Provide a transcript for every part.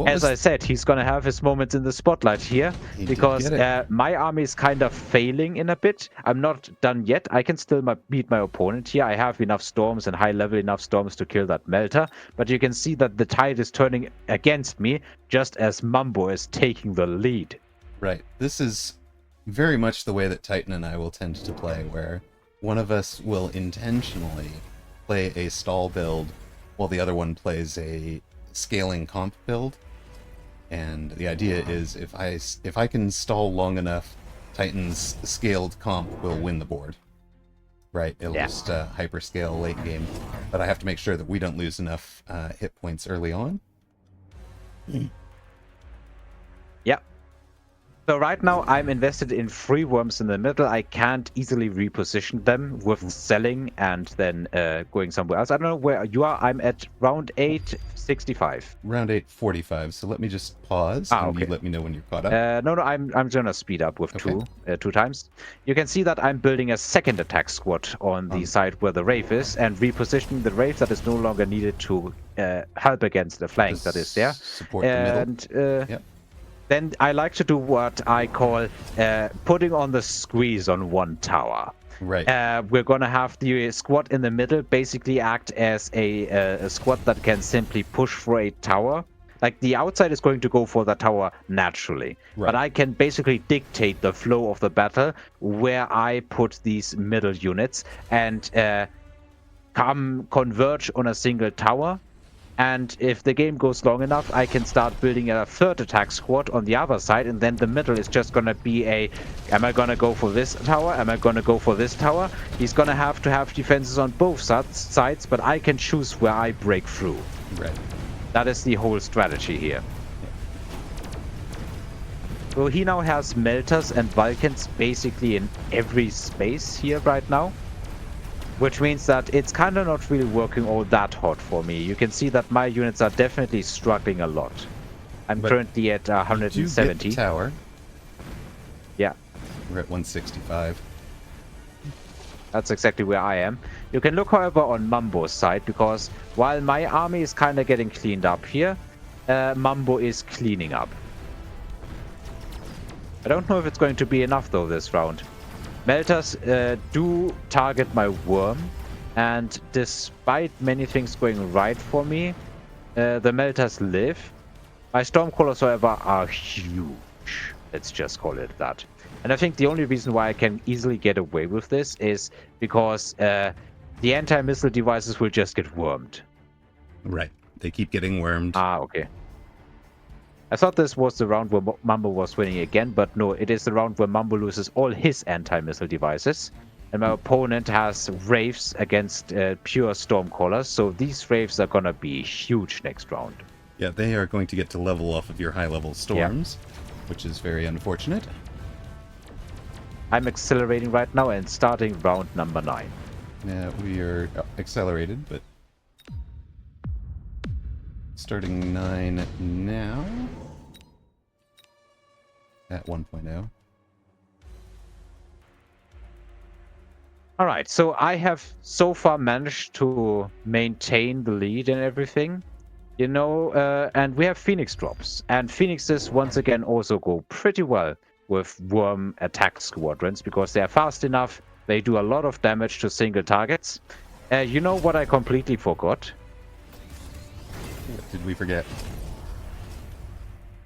As I said, he's gonna have his moments in the spotlight here because my army is kind of failing in a bit. I'm not done yet. I can still beat my opponent here. I have enough storms and high level enough storms to kill that melter. But you can see that the tide is turning against me just as Mumbo is taking the lead. Right. This is very much the way that Titan and I will tend to play, where one of us will intentionally play a stall build while the other one plays a scaling comp build. And the idea is if I can stall long enough, Titan's scaled comp will win the board. Right, it'll just hyperscale late game. But I have to make sure that we don't lose enough hit points early on. Yeah. So right now I'm invested in 3 worms in the middle. I can't easily reposition them with selling and then going somewhere else. I don't know where you are. I'm at round 8:65. Round 8:45. So let me just pause and you let me know when you're caught up. No, I'm gonna speed up with two times. You can see that I'm building a second attack squad on the side where the Wraith is and repositioning the Wraith that is no longer needed to help against the flank that is there. Support the middle. Then I like to do what I call putting on the squeeze on one tower. Right. We're going to have the squad in the middle basically act as a squad that can simply push for a tower. Like the outside is going to go for the tower naturally. Right. But I can basically dictate the flow of the battle where I put these middle units and converge on a single tower. And if the game goes long enough, I can start building a third attack squad on the other side, and then the middle is just going to be am I going to go for this tower? Am I going to go for this tower? He's going to have defenses on both sides, but I can choose where I break through. Right. That is the whole strategy here. So he now has melters and Vulcans basically in every space here right now. Which means that it's kind of not really working all that hot for me. You can see that my units are definitely struggling a lot. I'm currently at 170. Get the tower. Yeah. We're at 165. That's exactly where I am. You can look, however, on Mumbo's side, because while my army is kind of getting cleaned up here, Mumbo is cleaning up. I don't know if it's going to be enough, though, this round. Melters do target my worm, and despite many things going right for me, the melters live. My stormcrawlers, however, are huge. Let's just call it that. And I think the only reason why I can easily get away with this is because the anti-missile devices will just get wormed. Right. They keep getting wormed. Okay. I thought this was the round where Mumbo was winning again, but no, it is the round where Mumbo loses all his anti-missile devices. And my opponent has Wraiths against pure Stormcallers, so these Wraiths are gonna be huge next round. Yeah, they are going to get to level off of your high-level storms, which is very unfortunate. I'm accelerating right now and starting round number 9. Yeah, we are accelerated, but starting 9 now at 1.0. All right, so I have so far managed to maintain the lead and everything, you know, and we have Phoenix drops. And Phoenixes, once again, also go pretty well with worm attack squadrons because they are fast enough. They do a lot of damage to single targets. You know what I completely forgot? What did we forget?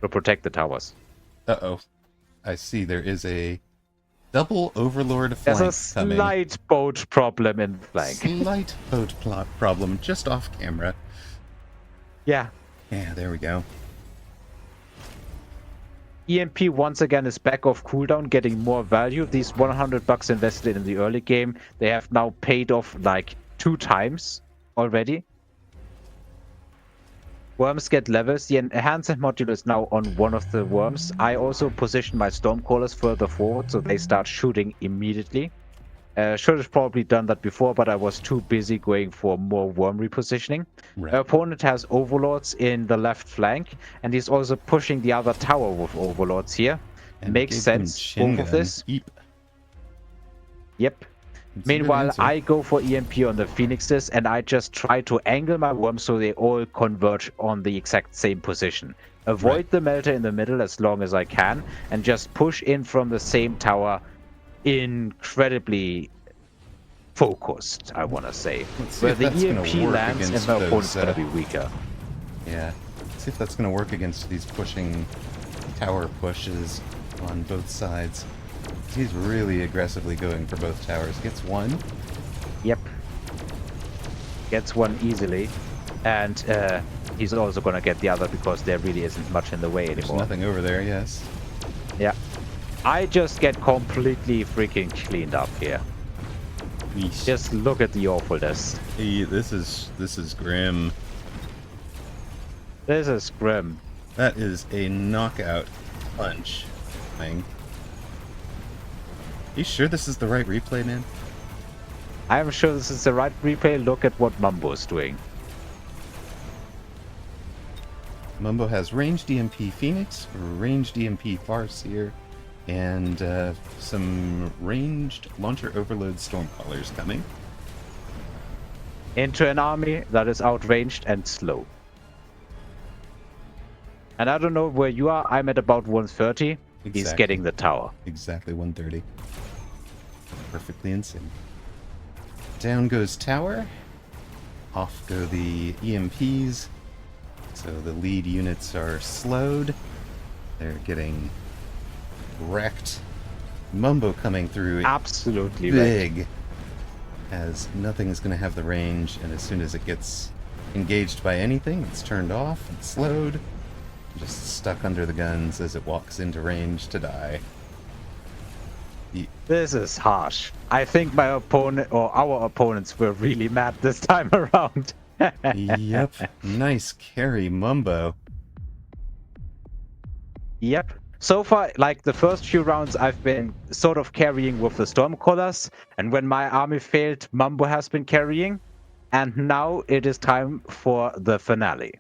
To protect the towers. Uh-oh. I see there is a double Overlord flank coming. There's a slight boat problem in the flank. Slight boat problem just off camera. Yeah. Yeah, there we go. EMP once again is back off cooldown, getting more value. These $100 invested in the early game, they have now paid off like 2 times already. Worms get levels. The enhancement module is now on one of the worms. I also position my Stormcallers further forward so they start shooting immediately. Should have probably done that before, but I was too busy going for more worm repositioning. Right. My opponent has Overlords in the left flank, and he's also pushing the other tower with Overlords here. And makes sense, both of this. Yep. That's a good Meanwhile, answer. I go for EMP on the Phoenixes, and I just try to angle my worms so they all converge on the exact same position. Avoid Right. the melter in the middle as long as I can, and just push in from the same tower incredibly focused, I want to say. Let's see Where if the that's going to EMP work lands and against my those. opponent's going to be weaker. Yeah. Let's see if that's going to work against these pushing tower pushes on both sides. He's really aggressively going for both towers. Gets one. Yep. Gets one easily. And he's also going to get the other because there really isn't much in the way There's anymore. nothing over there, yes. Yeah. I just get completely freaking cleaned up here. Yeesh. Just look at the awfulness. Hey, this is grim. This is grim. That is a knockout punch thing. You sure this is the right replay, man? I am sure this is the right replay. Look at what Mumbo is doing. Mumbo has ranged EMP Phoenix, ranged EMP Farseer, and some ranged Launcher Overload Stormcallers coming. Into an army that is outranged and slow. And I don't know where you are. I'm at about 130. He's Exactly. getting the tower. Exactly 130. Perfectly insane. Down goes tower. Off go the EMPs. So the lead units are slowed. They're getting wrecked. Mumbo coming through Absolutely big. As nothing's going to have the range, and as soon as it gets engaged by anything, it's turned off and slowed. Just stuck under the guns as it walks into range to die. This is harsh. I think my opponent or our opponents were really mad this time around. Yep. Nice carry, Mumbo. Yep. So far, like the first few rounds, I've been sort of carrying with the Stormcallers, and when my army failed, Mumbo has been carrying, and now it is time for the finale.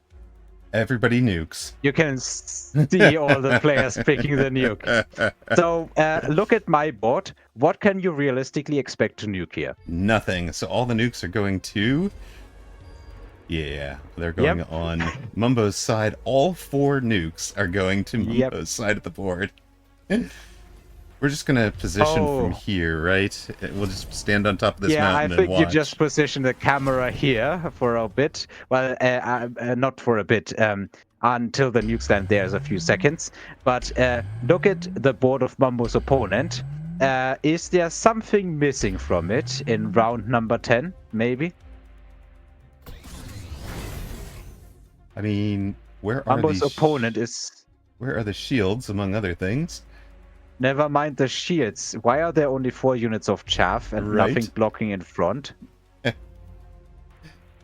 Everybody nukes. You can see all the players picking the nuke. So look at my board. What can you realistically expect to nuke here? Nothing. So all the nukes are going to... Yeah, they're going on Mumbo's side. All 4 nukes are going to Mumbo's side of the board. We're just going to position from here, right? We'll just stand on top of this mountain and watch. Yeah, I think you just position the camera here for a bit. Well, not for a bit. Until the nukes land there is a few seconds. But look at the board of Mumbo's opponent. Is there something missing from it in round number 10, maybe? I mean, where are Mumbo's opponent is... Where are the shields, among other things? Never mind the shields. Why are there only 4 units of chaff and nothing blocking in front?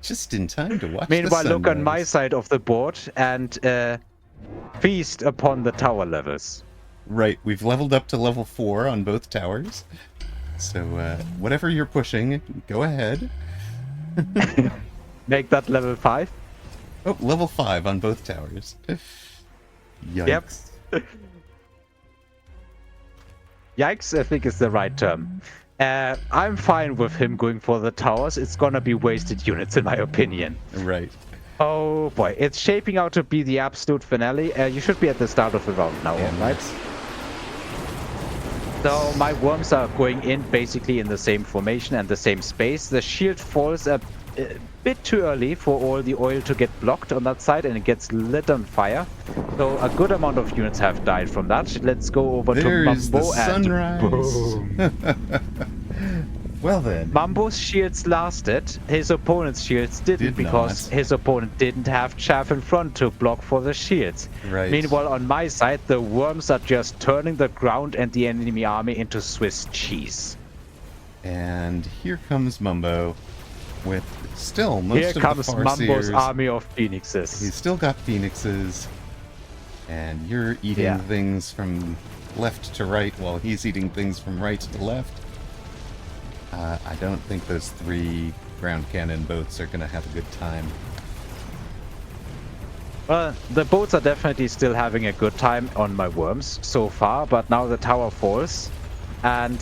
Just in time to watch Meanwhile, the look on my sunrise. side of the board and feast upon the tower levels. Right, we've leveled up to level 4 on both towers. So, whatever you're pushing, go ahead. Make that level 5. Oh, level 5 on both towers. Yikes. Yep. Yikes, I think is the right term. I'm fine with him going for the towers. It's gonna be wasted units, in my opinion. Right. Oh boy, it's shaping out to be the absolute finale. You should be at the start of the round now, right? So my worms are going in basically in the same formation and the same space. The shield falls a bit too early for all the oil to get blocked on that side, and it gets lit on fire. So a good amount of units have died from that. Let's go over to Mumbo and boom. Well then. Mumbo's shields lasted. His opponent's shields didn't because his opponent didn't have chaff in front to block for the shields. Right. Meanwhile, on my side, the worms are just turning the ground and the enemy army into Swiss cheese. And here comes Mumbo with still most here of the comes Mumbo's Farseers. army of phoenixes. He's still got phoenixes. And you're eating things from left to right while he's eating things from right to left. I don't think those 3 ground cannon boats are going to have a good time. Well, the boats are definitely still having a good time on my worms so far, but now the tower falls. And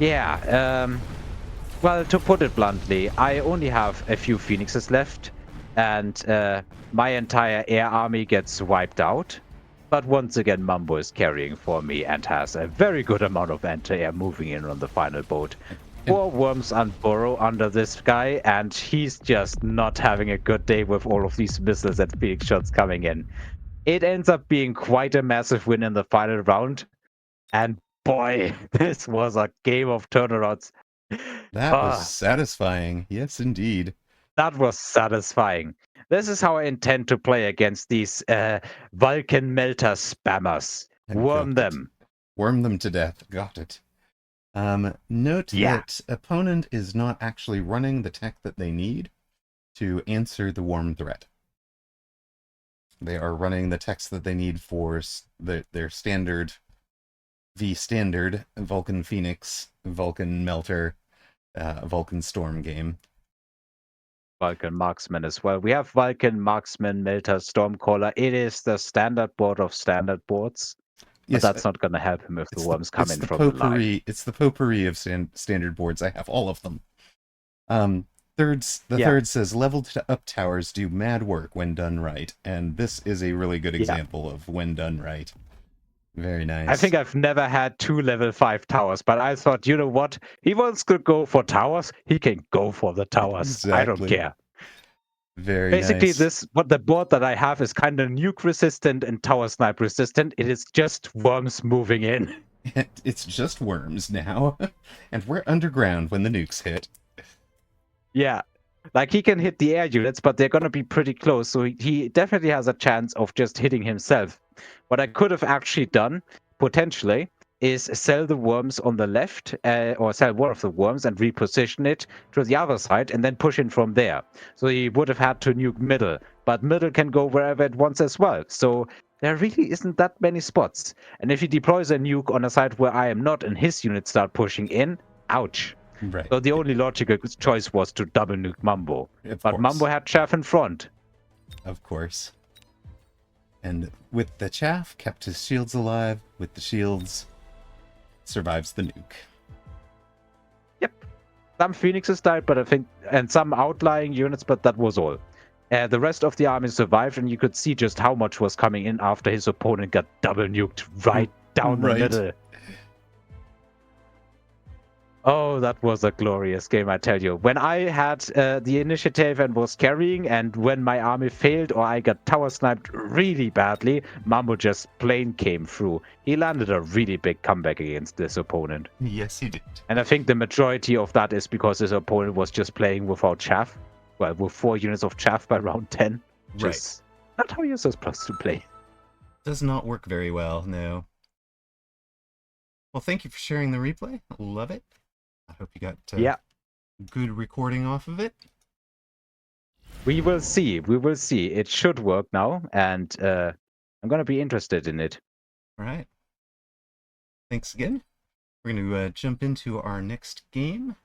Yeah, well, to put it bluntly, I only have a few Phoenixes left, and my entire air army gets wiped out. But once again, Mambo is carrying for me and has a very good amount of anti-air moving in on the final boat. And 4 worms unburrow under this guy, and he's just not having a good day with all of these missiles and Phoenix shots coming in. It ends up being quite a massive win in the final round, and boy, this was a game of turnarounds. that was Ah, satisfying. Yes, indeed. that was satisfying. This is how I intend to play against these Vulcan Melter spammers. Worm Got it. them. Worm them to death. Got it. Note Yeah. that opponent is not actually running the tech that they need to answer the worm threat. They are running the techs that they need for their standard standard Vulcan Phoenix, Vulcan Melter, Vulcan Storm game. Vulcan Marksman as well. We have Vulcan Marksman, Melter, Stormcaller. It is the standard board of standard boards. But Yes, that's not going to help him if the worms come in from the line. It's the potpourri of standard boards. I have all of them. Third says leveled up towers do mad work when done right, and this is a really good example of when done right. Very nice. I think I've never had 2 level 5 towers, but I thought, you know what? He wants to go for towers. He can go for the towers. Exactly. I don't care. Very Basically, nice. the board that I have is kind of nuke resistant and tower snipe resistant. It is just worms moving in. It's just worms now, and we're underground when the nukes hit. Yeah. Like, he can hit the air units, but they're going to be pretty close. So he definitely has a chance of just hitting himself. What I could have actually done, potentially, is sell the worms on the left, or sell one of the worms and reposition it to the other side and then push in from there. So he would have had to nuke middle, but middle can go wherever it wants as well. So there really isn't that many spots. And if he deploys a nuke on a side where I am not and his units start pushing in, ouch. Right. So the only logical choice was to double nuke Mambo. Of But course. Mambo had Chaff in front. Of course. And with the chaff, kept his shields alive. With the shields, survives the nuke. Yep. Some Phoenixes died, but I think, and some outlying units, but that was all. The rest of the army survived, and you could see just how much was coming in after his opponent got double nuked right down the middle. Oh, that was a glorious game, I tell you. When I had the initiative and was carrying, and when my army failed or I got tower sniped really badly, Mambo just plain came through. He landed a really big comeback against this opponent. Yes, he did. And I think the majority of that is because his opponent was just playing without chaff. Well, with 4 units of chaff by round 10. Which is not how you're supposed to play. Does not work very well, no. Well, thank you for sharing the replay. Love it. I hope you got good recording off of it. We will see. We will see. It should work now, and I'm going to be interested in it. All right. Thanks again. We're going to jump into our next game.